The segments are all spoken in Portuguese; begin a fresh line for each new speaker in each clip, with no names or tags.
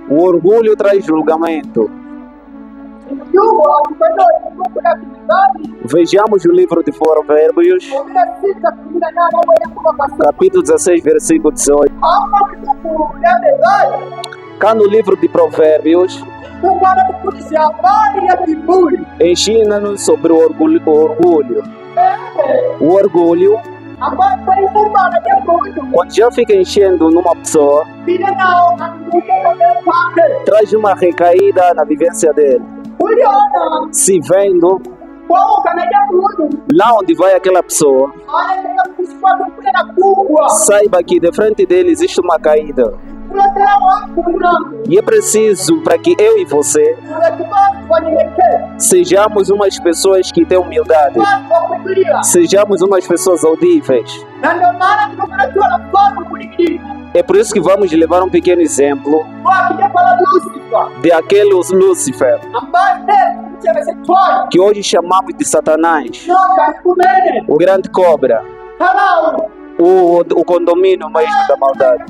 O orgulho traz julgamento. Vejamos o livro de Provérbios, capítulo 16, versículo 18. Cá no livro de Provérbios, ensina-nos sobre o orgulho. O orgulho, quando já fica enchendo numa pessoa, traz uma recaída na vivência dele. Se vendo lá onde vai aquela pessoa, saiba que de frente dele existe uma caída. E é preciso para que eu e você sejamos umas pessoas que têm humildade, sejamos umas pessoas audíveis. É por isso que vamos levar um pequeno exemplo de aquele Lúcifer, que hoje chamamos de Satanás, o grande cobra, o condomínio mesmo da maldade.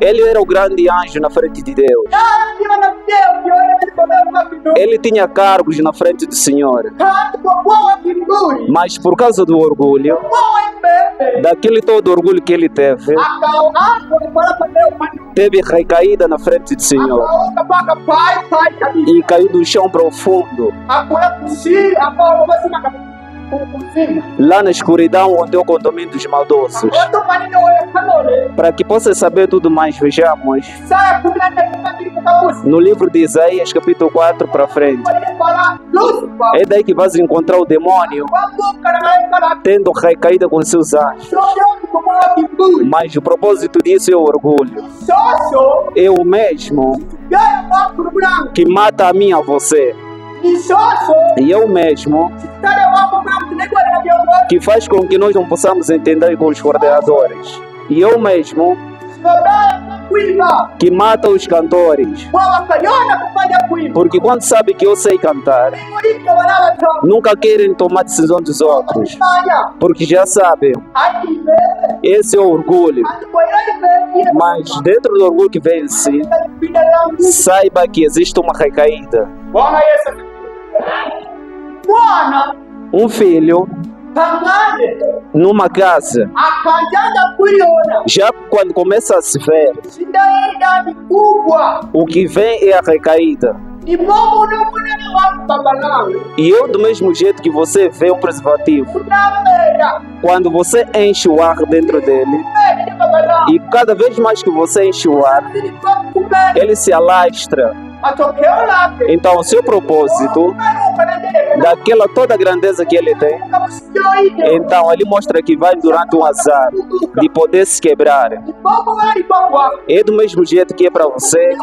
Ele era o grande anjo na frente de Deus. Ele tinha cargos na frente do Senhor. Mas por causa do orgulho, daquele todo orgulho que ele teve recaída na frente do Senhor e caiu do chão profundo, lá na escuridão onde é o condomínio dos maldosos. Para que possa saber tudo mais, vejamos no livro de Isaías, capítulo 4 para frente. É daí que vais encontrar o demônio tendo recaída com seus anjos. Mas o propósito disso é o orgulho. É o mesmo que mata a mim e a você. E é o mesmo que faz com que nós não possamos entender com os coordenadores. E é o mesmo que mata os cantores. Porque quando sabe que eu sei cantar, nunca querem tomar decisão dos outros. Porque já sabem, esse é o orgulho. Mas dentro do orgulho que vence, saiba que existe uma recaída. Um filho numa casa, já quando começa a se ver, o que vem é a recaída. E eu, do mesmo jeito que você vê um preservativo, quando você enche o ar dentro dele, e cada vez mais que você enche o ar, ele se alastra. Então o seu propósito, daquela toda a grandeza que ele tem, então ele mostra que vai durante um azar de poder se quebrar. É do mesmo jeito que é para você,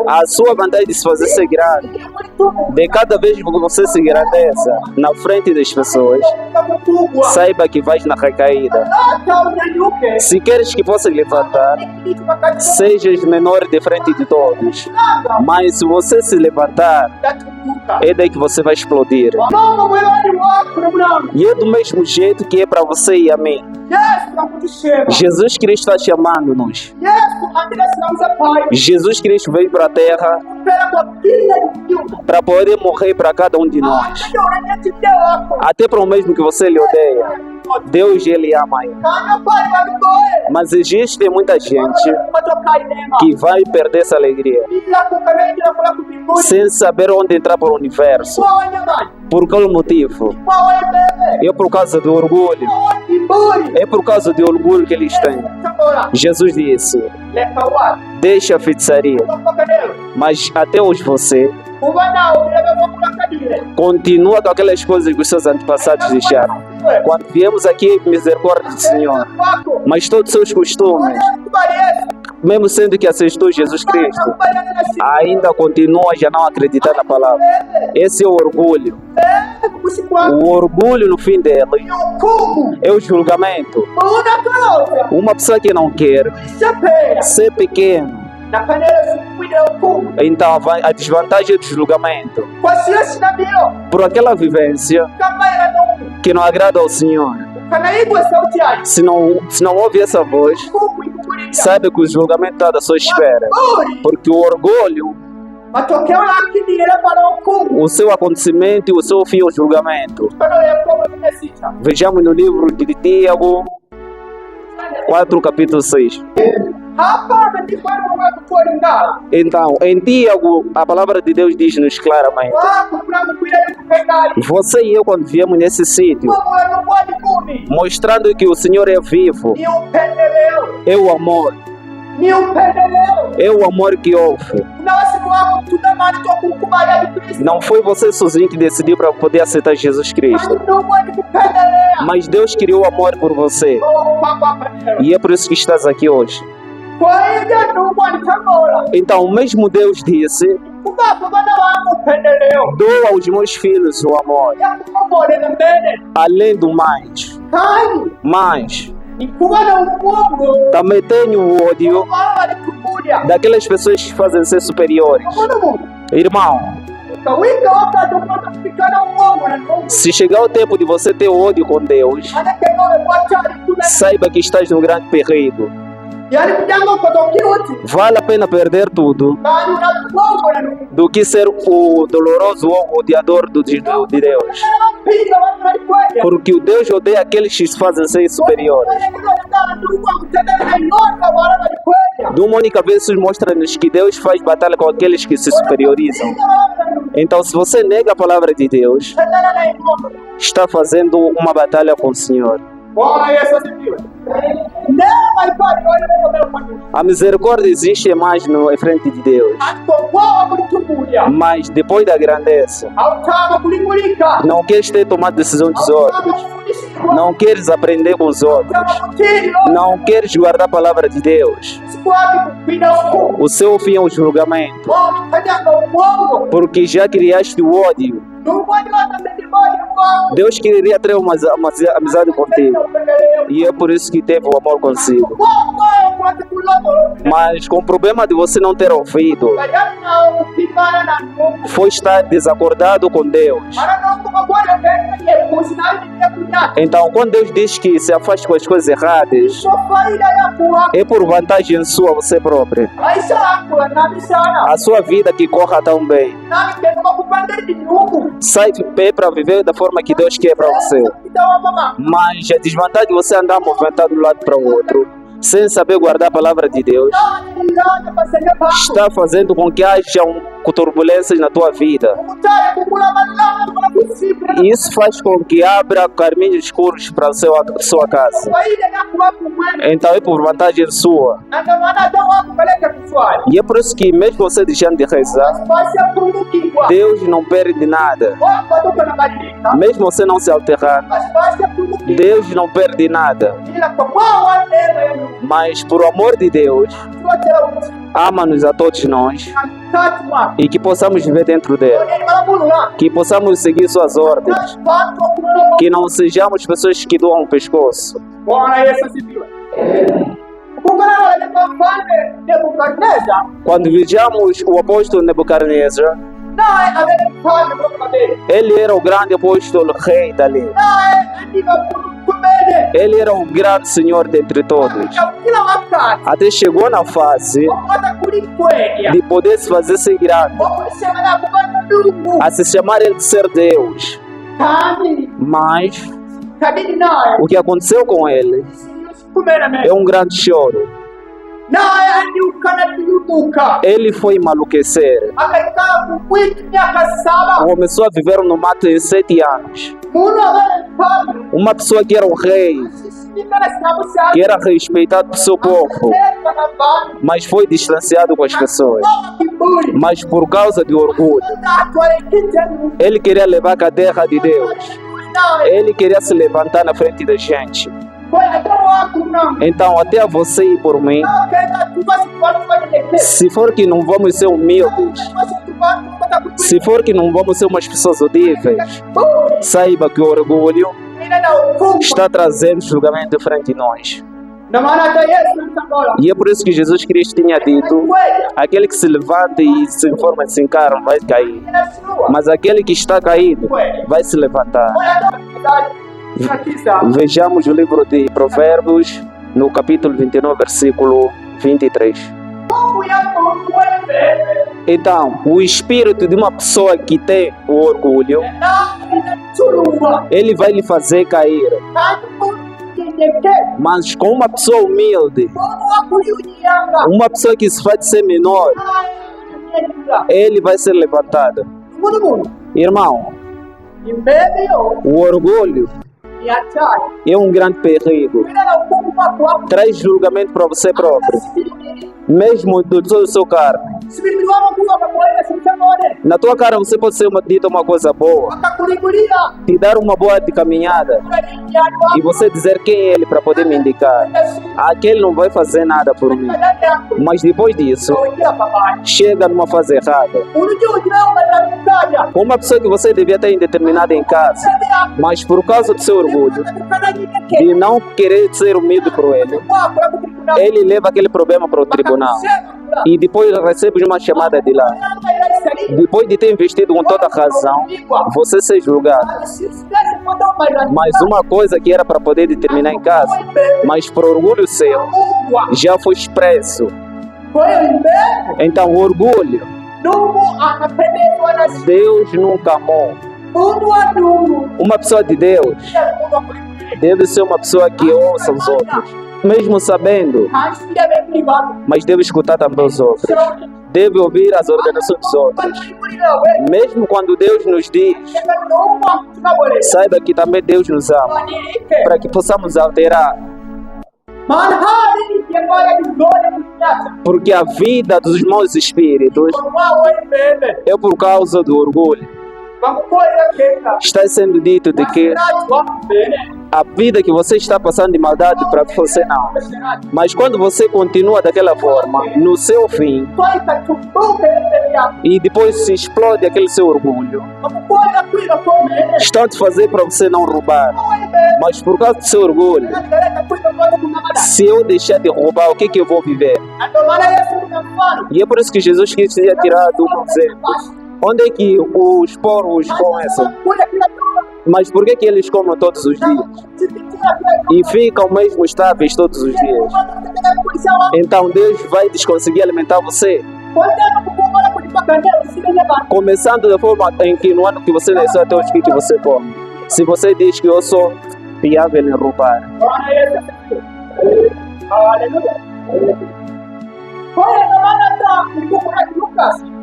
a sua vontade de se fazer ser grande, de cada vez que você se grandeça na frente das pessoas, saiba que vais na recaída. Se queres que possa levantar, sejas menor de frente de todos. Mas se você se levantar, é daí que você vai explodir. E é do mesmo jeito que é para você e a mim. Jesus Cristo está chamando-nos. Jesus Cristo veio para a terra para poder morrer para cada um de nós. Até para o mesmo que você lhe odeia. Deus, ele ama ele. Mas existe muita gente que vai perder essa alegria sem saber onde entrar para o universo. Por qual motivo? É por causa do orgulho. É por causa do orgulho que eles têm. Jesus disse: deixa a feitiçaria. Mas até hoje você continua com aquelas coisas que os seus antepassados deixaram. Quando viemos aqui, misericórdia do Senhor. Mas todos os seus costumes, mesmo sendo que aceitou Jesus Cristo, ainda continua a não acreditar na palavra. Esse é o orgulho. O orgulho, no fim dele, é o julgamento. Uma pessoa que não quer ser pequeno, então a desvantagem do julgamento por aquela vivência que não agrada ao Senhor. Se não ouve essa voz, Sabe que o julgamento está da sua espera. Porque o orgulho,
matokeo yake ni ile para hukumu.
o seu acontecimento e o seu fim é o julgamento.
Mstari wa Yakobo 4:6.
Vejamos no livro de Tiago 4, capítulo 6.
Hapa ameandikwa mambo kulinga.
Então, em Tiago, a palavra de Deus diz-nos claramente:
Wako kuna kuila kupendali.
você e eu, quando viemos nesse sítio,
Mambo ya kumi.
mostrando que o Senhor é vivo,
Ni upendeleo.
é o amor,
Ni upendeleo.
é o amor que houve.
Kuna wasifu wako tunamani kwa kukubali Kristo.
Não foi você sozinho que decidiu para poder aceitar Jesus Cristo,
Ndio kupendelea.
mas Deus criou amor por você. E é por isso que estás aqui hoje.
Kwa hiyo ndio alitamora.
Então, o mesmo Deus disse:
Kubapo bana wangu upendeleo.
dou aos meus filhos o amor,
Ya kukomole na mbele.
além do mais.
Kai.
Mas
Kuba na umungu.
também tenho o ódio
Wao walikubudia.
daquelas pessoas que fazem ser superiores.
Mungu.
Irmão,
Kawika wakati unataka kupikana uongo na Mungu.
se chegar o tempo de você ter ódio com Deus,
Manake wewe mwacha kuna.
saiba que estás num grande perigo.
Yaani mjango kutokea wote.
Vale a pena perder tudo
Bali unakuongo na Mungu.
do que ser o doloroso ou o odiador de Deus.
Piga watu walikwenda.
Porque o Deus odeia aqueles que se fazem ser superiores. De uma única vez, isso mostra-nos que Deus faz batalha com aqueles que se superiorizam. Então, se você nega a palavra de Deus, está fazendo uma batalha com o Senhor.
Bwana Yesu asifiwe. Neema ipate wale wanaokomea kwa Mungu.
A misericórdia existe mais em frente de Deus.
Atoboa kulitubulia.
Mas depois da grandeza,
Hautaka kulimulika.
não queres ter tomado decisão dos outros. Não queres aprender com os outros. Não queres guardar a palavra de Deus. O seu fim é o julgamento. Porque já criaste o ódio. Deus queria ter uma amizade contigo. E é por isso que teve o amor consigo. Mas com o problema de você não ter ouvido, foi estar desacordado com Deus. Então, quando Deus diz que se afaste com as coisas erradas, é por vantagem sua, você própria. A sua vida que corra tão bem. Sai de pé para viver da forma que Deus quer para você. Mas a desvantagem de você andar movimentado de um lado para o outro, sem saber guardar a palavra de Deus, está fazendo com que haja turbulências na tua vida. E isso faz com que abra caminhos escuros para a sua casa. Então é por vantagem sua. E é por isso que mesmo você deixando de rezar, Deus não perde nada. Mesmo você não se alterando, Deus não perde nada. Mas por amor de Deus, ama-nos a todos nós e que possamos viver dentro dele. Que possamos seguir suas ordens. Que não sejamos pessoas que doam o pescoço. Quando vejamos o apóstolo Nebuchadnezzar, ele era o grande apóstolo rei dali. Ele era o grande senhor dentre todos. Até chegou na fase de poder se fazer ser grande, a se chamar ele de ser Deus. Mas o que aconteceu com ele é um grande choro. Ele foi enmaluquecer. Começou a viver no mato em 7 anos. Uma pessoa que era um rei, que era respeitado por seu povo, mas foi distanciado com as pessoas. Mas por causa de orgulho, ele queria levar a cadeira de Deus. Ele queria se levantar na frente da gente. Então, até você e por mim, se for que não vamos ser humildes, se for que não vamos ser umas pessoas odíveis, saiba que o orgulho está trazendo julgamento frente a nós. E é por isso que Jesus Cristo tinha dito: aquele que se levanta e se informa e se encara vai cair, mas aquele que está caído vai se levantar. Vejamos o livro de Provérbios no capítulo 29, versículo 23. Então, o espírito de uma pessoa que tem o orgulho, ele vai lhe fazer cair. Mas com uma pessoa humilde, uma pessoa que se faz ser menor, ele vai ser levantado. Irmão, o orgulho é um grande perigo. Traz julgamento para você próprio, mesmo do seu carne. Na tua cara você pode ser dita uma coisa boa, te dar uma boa de caminhada e você dizer quem é ele para poder me indicar. Aquele não vai fazer nada por mim. Mas depois disso, chega numa fase errada. Uma pessoa que você devia ter indeterminada em casa, mas por causa do seu orgulho, de não querer ser humilde por ele leva aquele problema para o tribunal. E depois recebe uma chamada de lá. Depois de ter investido com toda a razão, você ser julgado. Mas uma coisa que era para poder determinar em casa, mas por orgulho seu, já foi expresso. Então, o orgulho, Deus nunca amou. Uma pessoa de Deus deve ser uma pessoa que ouça os outros, mesmo sabendo, mas deve escutar também os outros. Deve ouvir as ordenações dos outros. Mesmo quando Deus nos diz, saiba que também Deus nos ama, para que possamos alterar. Porque a vida dos maus espíritos é por causa do orgulho. Está sendo dito de que a vida que você está passando de maldade para você não. Mas quando você continua daquela forma, no seu fim, e depois se explode aquele seu orgulho, está a te fazer para você não roubar. Mas por causa do seu orgulho, se eu deixar de roubar, o que eu vou viver? E é por isso que Jesus quis ter tirado um exemplo. Onde é que os porcos começam? Mas por que eles comem todos os dias? E ficam mesmo estáveis todos os dias? Então Deus vai conseguir alimentar você. Começando da forma em que no ano que você nasceu até os que você come. Se você diz que eu sou fiável em roubar.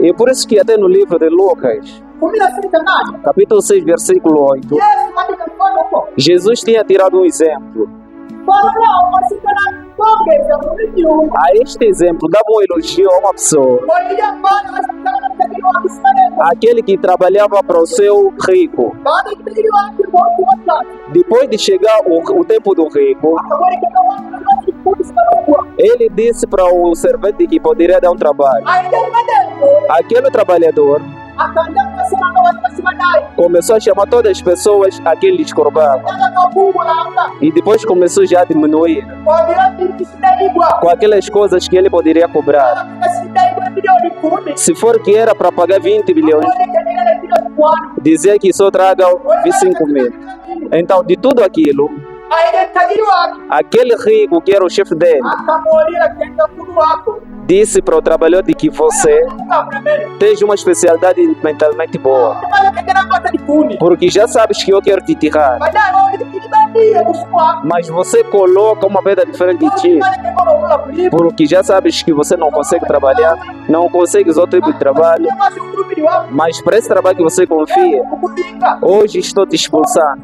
E por isso que até no livro de Lucas, capítulo 6, versículo 8, Jesus tinha tirado um exemplo. A este exemplo dava um elogio a uma pessoa, aquele que trabalhava para o seu rico. Depois de chegar o tempo do rico, ele disse para o servente que poderia dar um trabalho. Aquele trabalhador começou a chamar todas as pessoas a quem lhes cobrava. E depois começou já a diminuir com aquelas coisas que ele poderia cobrar. Se for que era para pagar 20 bilhões, dizia que só traga 25 mil. Então, de tudo aquilo, aquele rico que era o chefe dele disse para o trabalhador de que você tem uma especialidade mentalmente boa, porque já sabes que eu quero te tirar, mas você coloca uma pedra diferente de ti, porque já sabes que você não consegue trabalhar, não consegues outro tipo de trabalho, mas para esse trabalho que você confia, hoje estou te expulsando,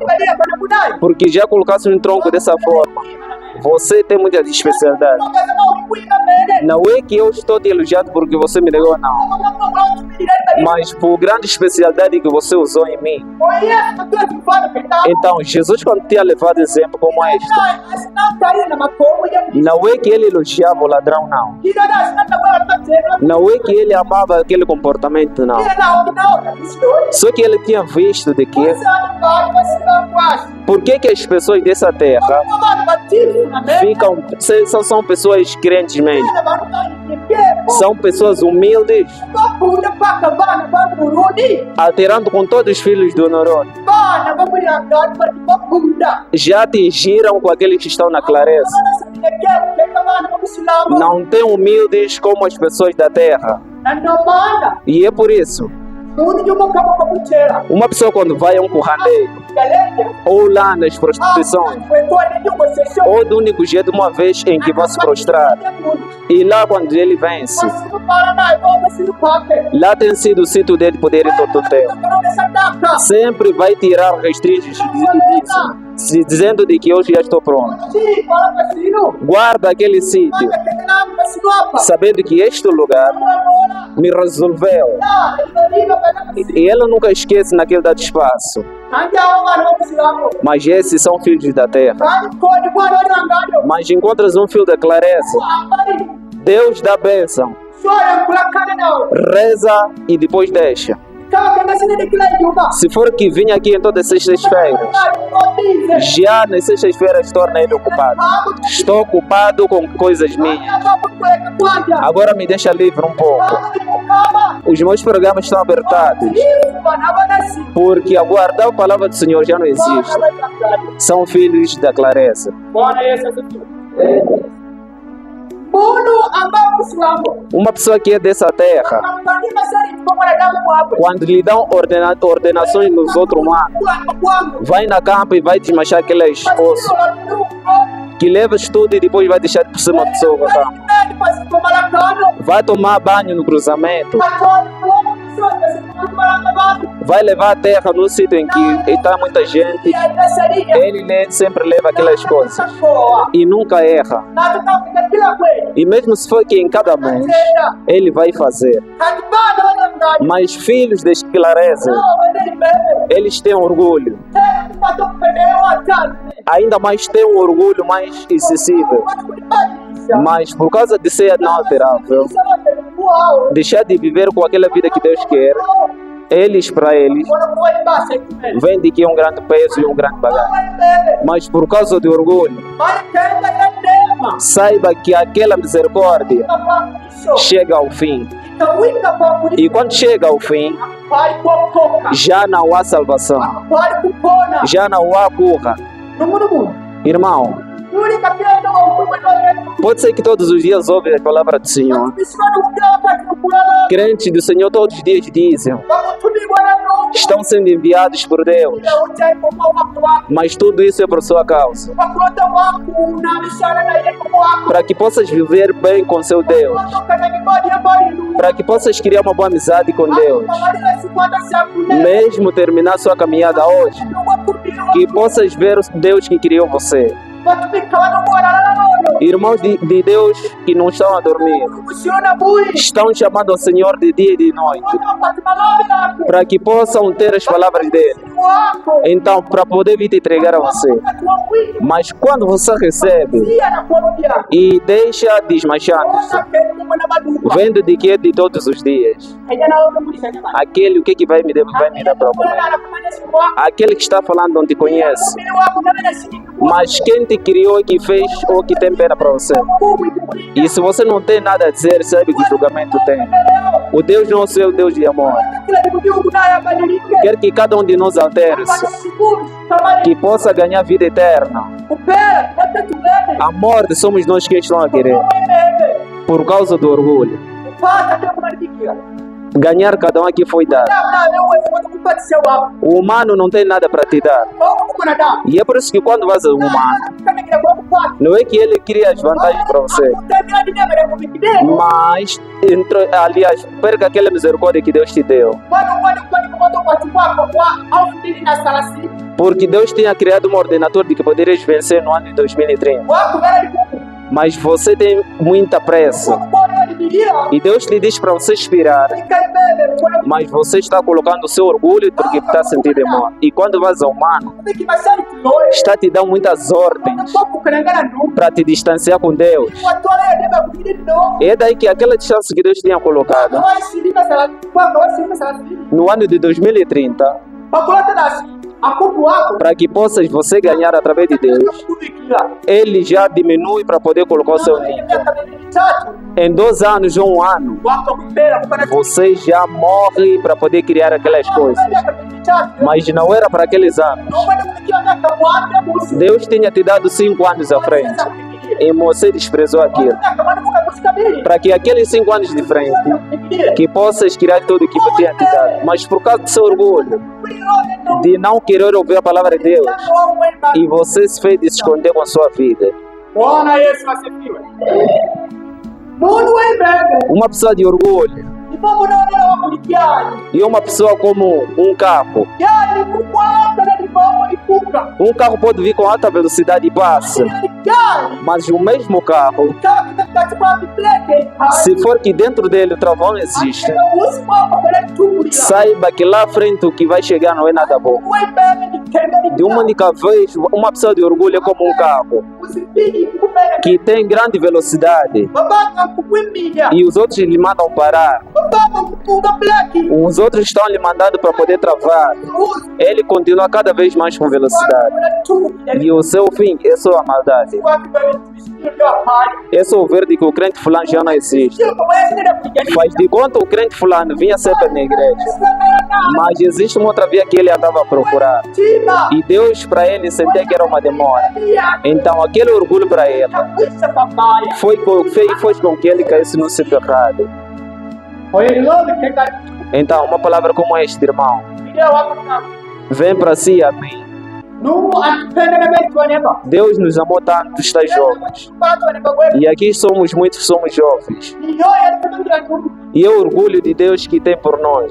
porque já colocaste um tronco dessa forma. Você tem muita especialidade. Não é que eu estou te elogiando porque você me negou, não. Mas por grande especialidade que você usou em mim. Então, Jesus, quando tinha levado exemplo como este, não é que ele elogiava o ladrão, não. Não é que ele amava aquele comportamento, não. Só que ele tinha visto de que por que as pessoas dessa terra são pessoas crentes mesmo. São pessoas humildes,
bakunda paka bana ba Burundi
alterando com todos os filhos do Noronha.
bana ba muri Angola bari bakunda
Já atingiram com aqueles que estão na clareza. Não têm humildes como as pessoas da terra. E é por isso, uma pessoa quando vai a um currandeiro, ou lá nas prostituições, ou do único jeito uma vez em que vai se prostrar, e lá quando ele vence, lá tem sido o sítio dele poder ir todo o tempo. Sempre vai tirar restritos disso, dizendo de que hoje já estou pronto. Guarda aquele sítio, sabendo que este lugar me resolveu. E ela nunca esquece naquele dado espaço. Mas esses são filhos da terra. Mas encontras um filho da clareza, Deus dá bênção, reza e depois deixa. Se for que vinha aqui em todas as sextas-feiras, já nas sextas-feiras torna ele ocupado. Estou ocupado com coisas minhas. Agora me deixa livre um pouco. Os meus programas estão apertados, porque aguardar a palavra do Senhor já não existe. São filhos da clareza. Uma pessoa que é dessa terra, quando lhe dão ordenações nos outros humanos, vai na campo e vai desmanchar aquele esforço, que levas tudo e depois vai deixar por cima do seu campo. Vai tomar banho no cruzamento, vai levar a terra no sítio em que está muita gente. Ele sempre leva aquelas coisas e nunca erra. E mesmo se for que em cada mês, ele vai fazer. Mas filhos da clareza, eles têm orgulho. Ainda mais têm um orgulho mais excessivo. Mas por causa de ser inalterável, deixar de viver com aquela vida que Deus quer, eles para eles vem de que é um grande peso e um grande bagagem. Mas por causa do orgulho, saiba que aquela misericórdia chega ao fim. E quando chega ao fim, já não há salvação, já não há cura. Irmão, pode ser que todos os dias ouvem a palavra do Senhor. Crentes do Senhor todos os dias dizem, estão sendo enviados por Deus. Mas tudo isso é por sua causa, para que possas viver bem com seu Deus, para que possas criar uma boa amizade com Deus, mesmo terminar sua caminhada hoje, que possas ver o Deus que criou você. Irmãos de Deus que não estão a dormir, estão chamando ao Senhor de dia e de noite, para que possam ter as palavras dele. Então, para poder vir te entregar a você. Mas quando você recebe e deixa desmanchando-se, vendo de que é de todos os dias, aquele o que vai me dar para comer, aquele que está falando não te conhece, mas quem te criou e que fez ou que tem pena para você. E se você não tem nada a dizer, sabe que julgamento tem. O Deus não é o seu Deus de amor. Quer que cada um de nós altere-se, que possa ganhar vida eterna. A morte somos nós que estamos a querer, por causa do orgulho. Ganhar cada um aqui foi dado. O humano não tem nada para te dar. E é por isso que quando vas ao humano, não é que ele cria as vantagens para você, mas, aliás, perca aquela misericórdia que Deus te deu. Porque Deus tinha criado um ordenador de que poderias vencer no ano de 2030. Mas você tem muita pressa. E Deus lhe diz para você esperar. Mas você está colocando o seu orgulho porque está sentindo amor. E quando vas ao humano, está te dando muitas ordens para te distanciar com Deus. É daí que aquela distância que Deus tinha colocado no ano de 2030, para que possas você ganhar através de Deus, Ele já diminui para poder colocar o seu nível. em 2 anos ou 1 ano, você já morre para poder criar aquelas coisas. Mas não era para aqueles anos. Deus tinha te dado 5 anos à frente. E você desprezou aquilo. Para que aqueles 5 anos de frente, que possas criar tudo o que eu tinha te dado. Mas por causa do seu orgulho, de não querer ouvir a palavra de Deus, e você se fez de se esconder com a sua vida.
Bwana Yesu asifiwe. Mundu w'embebe
Uma pessoa de orgulho
ipo munonera wakulijali
e uma pessoa como um carro.
yali kukwata nalibomo likuka
Um carro pode vir com alta velocidade e passa,
yali
mas o mesmo carro,
kakati kwa bibleke
se for que dentro dele o travão existe,
usipoko kuletubulira
saiba que lá à frente o que vai chegar não é nada bom.
w'embebe nikende
De uma única vez, uma pessoa de orgulho é como um carro
usipigi kumene
que tem grande velocidade
babanga kukwimbinya
e os outros lhe mandam parar.
babanga kupunga bleki
Os outros estão lhe mandando para poder travar. Ele continua cada vez mais com velocidade. E o seu fim é só a maldade. É só ver de que o crente fulano já não existe. Faz de conta o crente fulano vinha sempre na igreja. Mas existe uma outra via que ele andava a procurar. E Deus para ele sentia que era uma demora. Então aquele orgulho para ele foi com que ele caísse no sítio errado. Então uma palavra como esta, irmão, vem para si a mim. Deus nos amou tanto, está jovens. E aqui muitos somos jovens. E é o orgulho de Deus que tem por nós.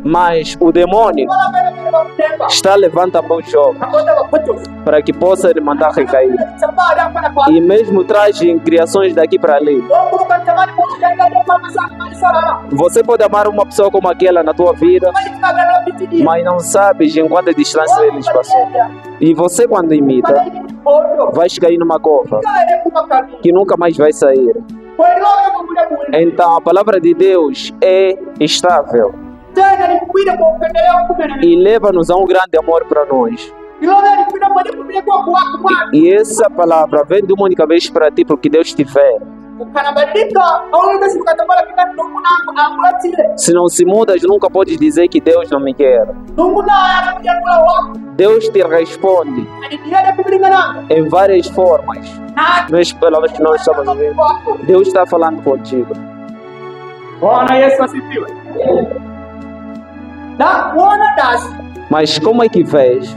Mas o demônio está levantando os jovens para que possa ele mandar recair. E mesmo traz criações daqui para ali. Você pode amar uma pessoa como aquela na tua vida, mas não sabes em quanta distância eles passou. E você quando imita, vai cair numa cova que nunca mais vai sair. Então a palavra de Deus é estável e leva-nos a um grande amor para nós. E essa palavra vem de uma única vez para ti porque Deus te vê. Se não se mudas, nunca podes dizer que Deus não me quer. Deus te responde em várias formas. Nas palavras que nós estamos vendo, Deus está falando contigo.
Bwana Yesu asifiwe. Kuona dasi
Mas como é que vês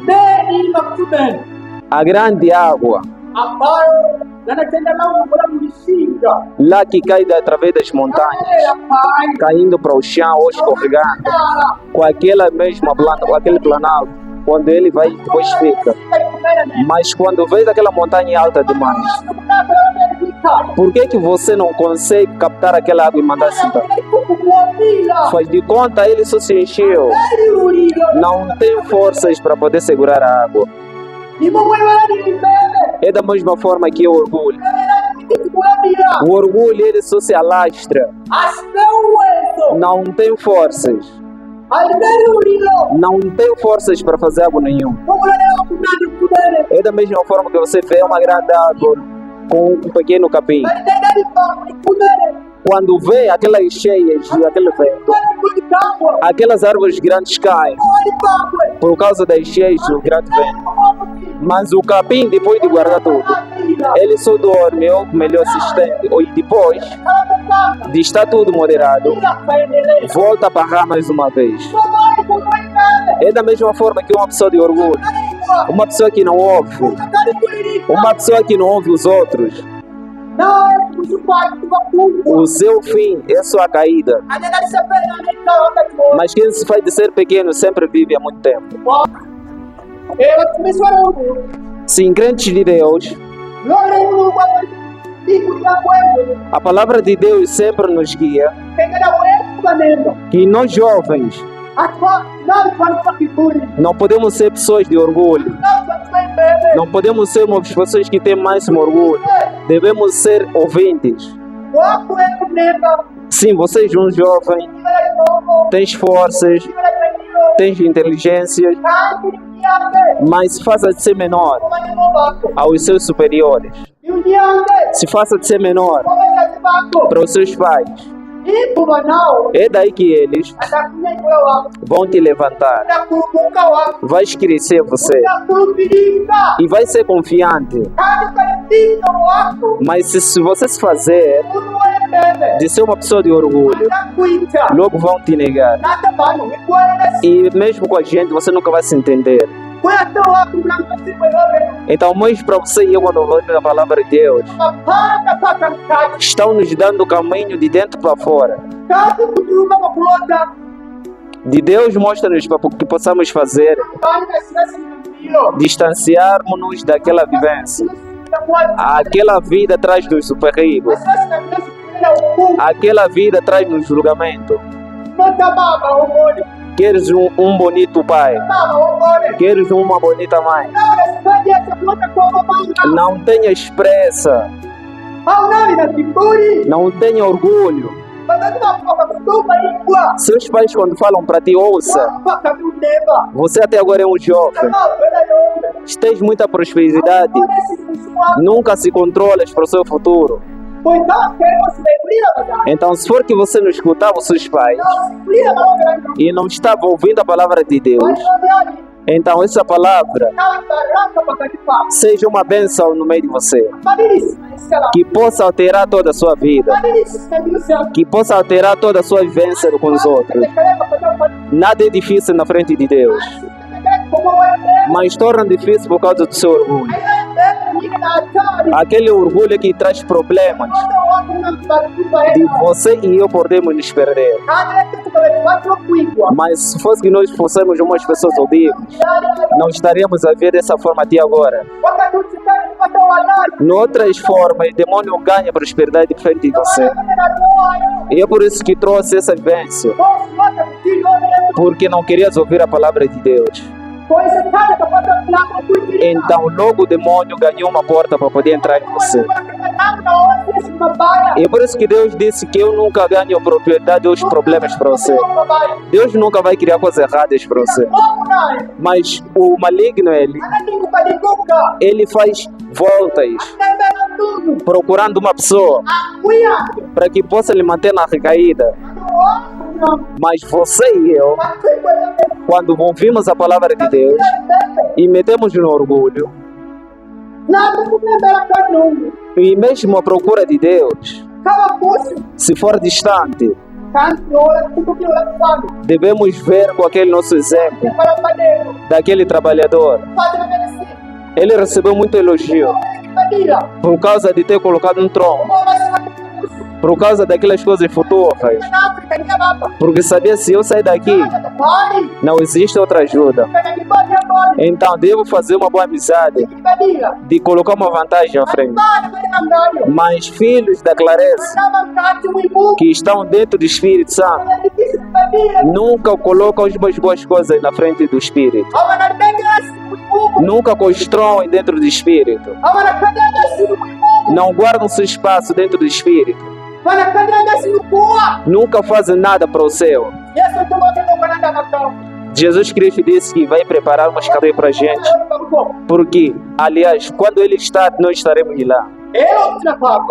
deni makubeni
a grande água
ambayo yanatenda lao mbona mlishinga
lá que cai através das montanhas, caindo para o chão ou escorregando, com aquela mesma planta, com aquele planalto, quando ele vai depois fica. Mas quando vês aquela montanha alta demais, por que você não consegue captar aquela água e mandar sentar? Faz de conta, ele só se encheu. Não tem forças para poder segurar a água. É da mesma forma que o orgulho. O orgulho, ele só se alastra. Não tem forças. Não tem forças para fazer algo nenhum. É da mesma forma que você vê uma grande água com um pequeno capim. Quando vê aquelas cheias e aquele vento, aquelas árvores grandes caem por causa das cheias do grande vento. Mas o capim, depois de guardar tudo, ele só dorme ou melhor se estende. E depois de estar tudo moderado, volta para cá mais uma vez. É da mesma forma que uma pessoa de orgulho, uma pessoa que não ouve, uma pessoa que não ouve os outros, o seu fim é sua caída. Mas quem se faz de ser pequeno sempre vive há muito tempo. Sim, crentes de Deus, a palavra de Deus sempre nos guia que nós jovens não podemos ser pessoas de orgulho. Não podemos ser uma pessoas que têm mais orgulho. Devemos ser ouvintes. Sim, vocês um jovem, tens forças, tens inteligências, mas faça de ser menor aos seus superiores.
E o Nyange,
Se faça de ser menor
wabazazi bako,
para os seus pais.
ibuba nao,
É daí que eles
atakunyanyula wako,
vão te levantar.
atakurubuka wako,
Vai crescer você
atakulupirika,
e vai ser confiante.
kandi ukalitika wako,
Mas se você se fazer
unuwelebebe,
de ser uma pessoa de orgulho,
atakwita,
logo vão te negar.
nata bantu bikwelesi,
E mesmo com a gente, você nunca vai se entender.
kwete wako mnamasimu yobe,
Então, mesmo para você e eu, quando ouvimos a palavra de Deus,
mapanda paka mkati,
estão nos dando o caminho de dentro para fora.
kandi kuturuka makulota,
De Deus mostra-nos para que possamos fazer,
kandi nasirasi mbilo,
distanciarmos-nos daquela vivência. Aquela vida traz-nos o perigo.
nasirasi na mbilo sikila hukumu,
Aquela vida traz-nos julgamento.
mata baba ogole,
Queres um bonito pai?
baba ogole,
Queres uma bonita mãe?
nawe nasipajia chakulota kwa mama,
Não tenhas pressa,
au nani na kiburi,
não tenha orgulho.
wazazi wako wakakutupa igwa,
Seus pais, quando falam para ti, ouça.
mpaka tuneva,
Você até agora é um jovem,
kama wena yombe,
tens muita prosperidade,
onesi kusuwa,
nunca se controlas para o seu futuro.
kwenda kero sibekulira wazazi,
Então, se for que você não escutava os seus pais
sikulira maombe
e não estava ouvindo a palavra de Deus,
waliombeani,
então essa palavra
nawe baraka wakati pako,
seja uma bênção no meio de você,
badilisi maisha lako,
que possa alterar toda a sua vida,
badilisi tabia zako,
que possa alterar toda a sua vivência com os outros.
tekeleza kwa sababu
Nada é difícil na frente de Deus,
como wewe,
mas torna difícil por causa do seu orgulho.
ni na hatari,
Aquele orgulho é que traz problemas.
moto wako unambatupa
De
yeye,
você e eu podemos nos perder.
hata tukaweka watu kuigwa,
Mas se fosse que nós fossemos umas pessoas ouvidas, não estaríamos a ver dessa forma até agora.
wakati usikani kupata walai,
Noutras formas, o demônio ganha prosperidade de frente de você. E é por isso que trouxe essa vivência, porque não querias ouvir a palavra de Deus. Então, logo o demônio ganhou uma porta para poder entrar em você. E é por isso que Deus disse que eu nunca ganho propriedade dos problemas para você. Deus nunca vai criar coisas erradas para você. Mas o maligno, ele faz voltas procurando uma pessoa para que possa lhe manter na recaída. Mas você e eu, quando ouvimos a palavra de Deus e metemos no orgulho, e mesmo a procura de Deus, se for distante, devemos ver com aquele nosso exemplo daquele trabalhador. Ele recebeu muito elogio por causa de ter colocado um trono, por causa daquelas coisas futuras, porque sabia, se eu sair daqui, não existe outra ajuda. Então devo fazer uma boa amizade, de colocar uma vantagem à frente. Mas filhos da clareza, que estão dentro do Espírito Santo, nunca colocam as boas coisas na frente do Espírito. Nunca constroem dentro do Espírito. Não guardam seu espaço dentro do Espírito. Nunca fazem nada para o céu. Jesus Cristo disse que vai preparar umas cadeias para a gente. Porque, aliás, quando Ele está, nós estaremos lá.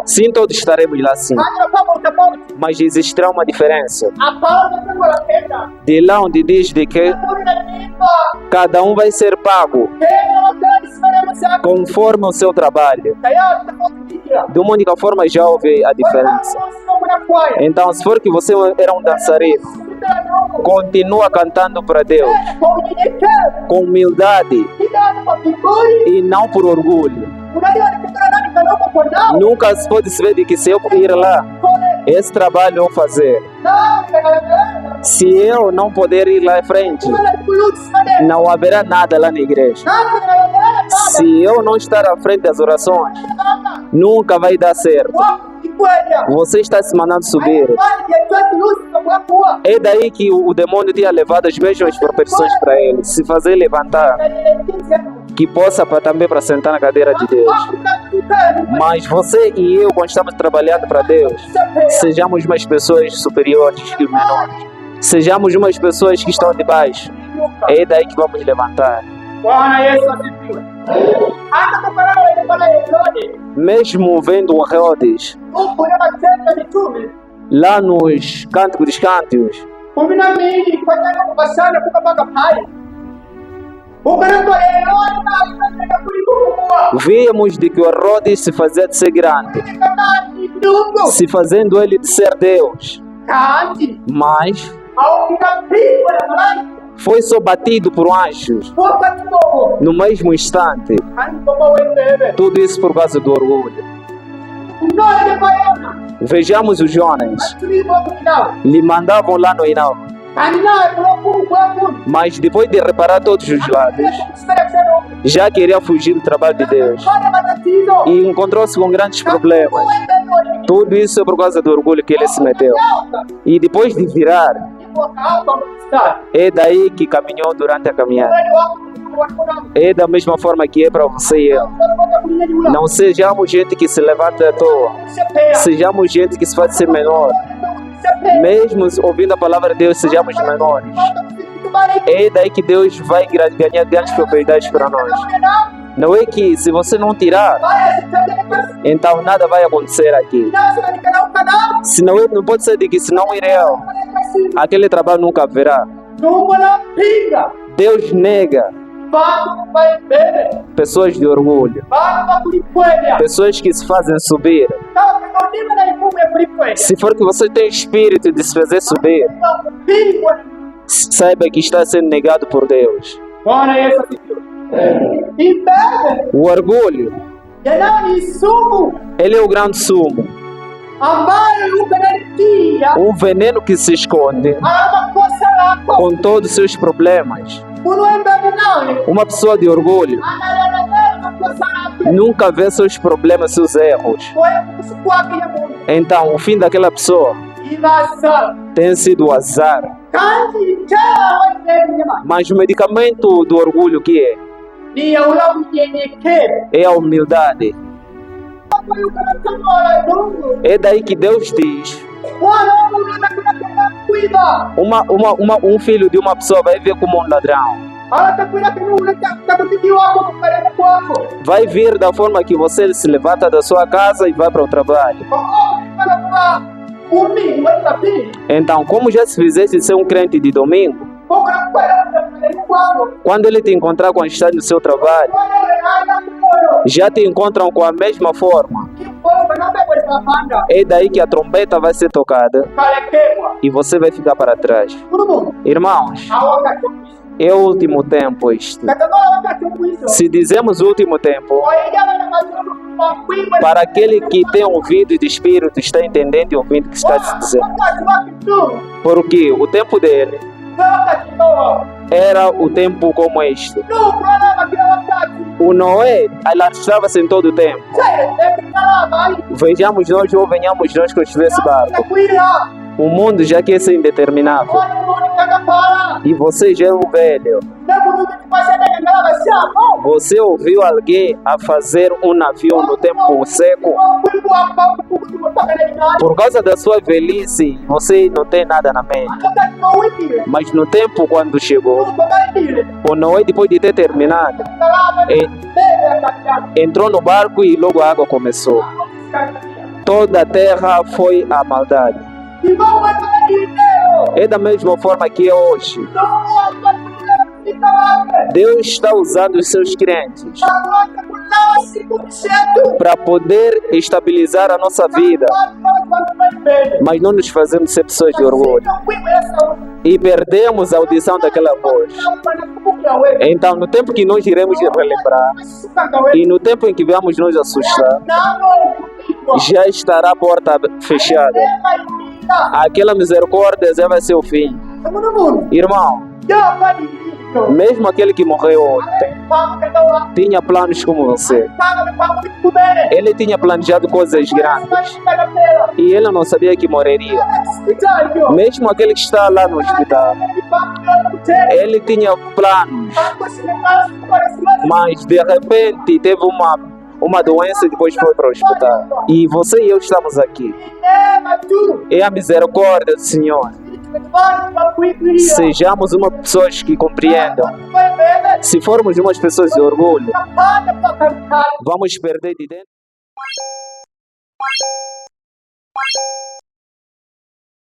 Sim, todos estaremos lá, sim. Mas existirá uma diferença. De lá onde diz de que cada um vai ser pago conforme o seu trabalho. De uma única forma já houve a diferença. Então, se for que você era um dançarino, continua cantando para Deus com humildade e não por orgulho. Nunca se pode ver de que se eu ir lá, esse trabalho eu vou fazer. Se eu não poder ir lá à frente, não haverá nada lá na igreja. Se eu não estar à frente das orações, nunca vai dar certo. Você está se mandando subir. É daí que o demônio tinha levado as mesmas proporções para ele, se fazer levantar, que possa também para sentar na cadeira de Deus. Mas você e eu, quando estamos trabalhando para Deus, sejamos umas pessoas superiores que os menores. Sejamos umas pessoas que estão debaixo. É daí que vamos levantar.
Bwana Yesu asifiwe. Hata kufanana na Bwana Herode,
mesmo vendo o Herodes
huko na Matendo ya Mitume
lá nos Cânticos dos Cânticos,
12 kwenda kubasana kupaka pai. Ukaranto Herode na alifanya kulikuwa.
víamos de que o Herodes se fazia de ser grande,
Kama ni ndugu.
se fazendo ele de ser Deus,
Kandi.
mas
Au kinapigwa na malaika.
foi só batido por anjos
Wakati kidogo.
no mesmo instante.
Kandi baba wewe.
Tudo isso por causa do orgulho.
Unaona bayana.
Vejamos os Jonas,
Tulipo kinao.
lhe mandavam lá no Inal,
Kandi na kwa
mas depois de reparar todos os lados, já queria fugir do trabalho de Deus e encontrou-se com grandes problemas. Tudo isso é por causa do orgulho que ele se meteu. E depois de virar, é daí que caminhou durante a caminhada. É da mesma forma que é para você e eu. Não sejamos gente que se levanta à toa. Sejamos gente que se faz ser menor. Mesmo ouvindo a palavra de Deus, sejamos menores. É daí que Deus vai ganhar grandes propriedades para nós. Não é que se você não tirar, então nada vai acontecer aqui. Se não, não pode ser de que se não ir eu, aquele trabalho nunca haverá. Deus nega pessoas de orgulho, pessoas que se fazem subir. Se for que você tem espírito de se fazer subir, saiba que está sendo negado por Deus.
Bwana Yesu asifiwe. Ibada
O orgulho,
ni sumu
ele é o grande sumo,
ambayo ukanalitia
um veneno que se esconde
amakosa lako
com todos os seus problemas.
unoendana nawe
Uma pessoa de orgulho
analala makosa lako
nunca vê seus problemas, seus erros.
kusikwake ya Mungu
Então, o fim daquela pessoa
ibasa
tem sido o azar.
kandi chawa nyema
Mas o medicamento do orgulho que
ni ya ula unyenyekevu
é a humildade.
ambayo ukanatoa Mungu
É daí que Deus diz:
Bwana Mungu anakuwa kuiba
um filho de uma pessoa vai vir como um ladrão.
atakwenda kununa takutiki wako kukarema kwako
Vai vir da forma que você se levanta da sua casa e vai para o trabalho.
kwa umi wa pili
Então, como já se fizesse ser um crente de domingo,
kwa kwako
quando ele te encontrar quando está no seu trabalho, já te encontram com a mesma forma. É daí que a trombeta vai ser tocada e você vai ficar para trás. Irmãos, é o último tempo isto. Se dizemos último tempo, para aquele que tem ouvido de espírito, está entendendo e ouvindo o que está se dizendo. Porque o tempo dele era o tempo como este. O Noé alastrava-se em todo o tempo. Vejamos nós ou venhamos nós construir esse barco. O mundo já quer ser indeterminável. E você já é um velho. Você ouviu alguém a fazer um navio no tempo seco? Por causa da sua velhice, você não tem nada na mente. Mas no tempo quando chegou, o Noé, depois de ter terminado, entrou no barco e logo a água começou. Toda a terra foi a maldade. É da mesma forma que é hoje. Deus está usando os seus crentes para poder estabilizar a nossa vida, mas não nos fazemos ser pessoas de orgulho e perdemos a audição daquela voz. Então, no tempo que nós iremos relembrar e no tempo em que vamos nos assustar, já estará a porta fechada. Aquela misericórdia já vai ser o fim. Irmão, mesmo aquele que morreu ontem tinha planos como você. Ele tinha planejado coisas grandes e ele não sabia que morreria. Mesmo aquele que está lá no hospital, ele tinha planos, mas de repente teve uma doença e depois foi para o hospital. E você e eu estamos aqui. É a misericórdia do Senhor Sejamos uma pessoas que compreendam. Se formos umas pessoas de orgulho, vamos perder de dentro.